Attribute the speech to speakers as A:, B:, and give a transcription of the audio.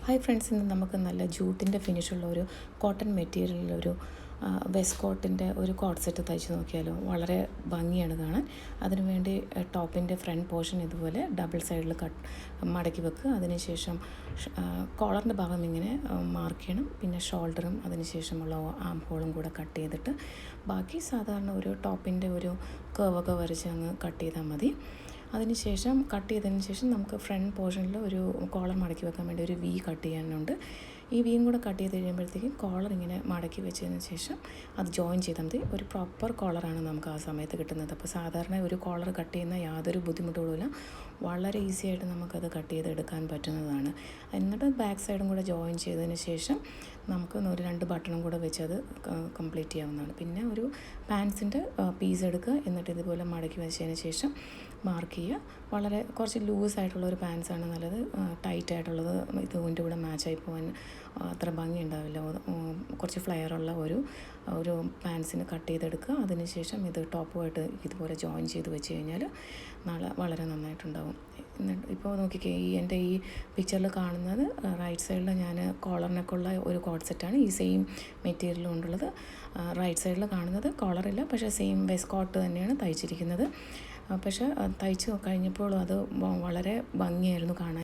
A: Hi friends, ഇന്ന് നമുക്ക് നല്ല ജൂട്ടിൻ്റെ ഫിനിഷുള്ള ഒരു കോട്ടൺ മെറ്റീരിയലിലൊരു വെസ്റ്റ് കോട്ടിൻ്റെ ഒരു കോട്ട് സെറ്റ് തയ്ച്ച് നോക്കിയാലോ. വളരെ ഭംഗിയാണ് കാണാൻ. അതിനുവേണ്ടി ടോപ്പിൻ്റെ ഫ്രണ്ട് പോർഷൻ ഇതുപോലെ ഡബിൾ സൈഡിൽ മടക്കി വെക്കുക. അതിനുശേഷം കോളറിൻ്റെ ഭാഗം ഇങ്ങനെ മാർക്ക് ചെയ്യണം. പിന്നെ ഷോൾഡറും അതിനുശേഷമുള്ള ആം ഹോളും കൂടെ കട്ട് ചെയ്തിട്ട് ബാക്കി സാധാരണ ഒരു ടോപ്പിൻ്റെ ഒരു കർവൊക്കെ വരച്ച് അങ്ങ് കട്ട് ചെയ്താൽ മതി. അതിനുശേഷം കട്ട് ചെയ്തതിന് ശേഷം നമുക്ക് ഫ്രണ്ട് പോർഷനിൽ ഒരു കോളർ മടക്കി വെക്കാൻ വേണ്ടി ഒരു വി കട്ട് ചെയ്യാനുണ്ട്. ഈ വിയും കൂടെ കട്ട് ചെയ്ത് കഴിയുമ്പോഴത്തേക്കും കോളർ ഇങ്ങനെ മടക്കി വെച്ചതിന് ശേഷം അത് ജോയിൻ ചെയ്താൽ മതി. ഒരു പ്രോപ്പർ കോളറാണ് നമുക്ക് ആ സമയത്ത് കിട്ടുന്നത്. അപ്പോൾ സാധാരണ ഒരു കോളർ കട്ട് ചെയ്യുന്ന യാതൊരു ബുദ്ധിമുട്ടുകളുമില്ല, വളരെ ഈസി ആയിട്ട് നമുക്കത് കട്ട് ചെയ്തെടുക്കാൻ പറ്റുന്നതാണ്. എന്നിട്ട് ബാക്ക് സൈഡും കൂടെ ജോയിൻ ചെയ്തതിന് ശേഷം നമുക്ക് ഒരു 2 ബട്ടണും കൂടെ വെച്ച് അത് കംപ്ലീറ്റ് ചെയ്യാവുന്നതാണ്. പിന്നെ ഒരു പാൻസിൻ്റെ പീസ് എടുക്കുക, എന്നിട്ട് ഇതുപോലെ മടക്കി വെച്ചതിന് ശേഷം മാർക്ക് ചെയ്യുക. വളരെ കുറച്ച് ലൂസായിട്ടുള്ള ഒരു പാൻസാണ് നല്ലത്. ടൈറ്റായിട്ടുള്ളത് ഇതിൻ്റെ കൂടെ മാച്ചായി പോകാൻ അത്ര ഭംഗി ഉണ്ടാവില്ല. കുറച്ച് ഫ്ലെയറുള്ള ഒരു പാൻസിന് കട്ട് ചെയ്തെടുക്കുക. അതിനുശേഷം ഇത് ടോപ്പുമായിട്ട് ഇതുപോലെ ജോയിൻ ചെയ്ത് വെച്ച് കഴിഞ്ഞാൽ വളരെ നന്നായിട്ടുണ്ടാവും. എന്നിട്ട് ഇപ്പോൾ നോക്കിക്കേ, എൻ്റെ ഈ പിക്ചറിൽ കാണുന്നത് റൈറ്റ് സൈഡിൽ ഞാൻ കോളറിനൊക്കെ ഉള്ള ഒരു കോട്ട് സെറ്റാണ്. ഈ സെയിം മെറ്റീരിയൽ കൊണ്ടുള്ളത്. റൈറ്റ് സൈഡിൽ കാണുന്നത് കോളറില്ല, പക്ഷേ സെയിം വെസ്റ്റ് കോട്ട് തന്നെയാണ് തയ്ച്ചിരിക്കുന്നത്. പക്ഷേ തയ്ച്ച് കഴിഞ്ഞപ്പോൾ അത് വളരെ ഭംഗിയായിരുന്നു കാണാൻ.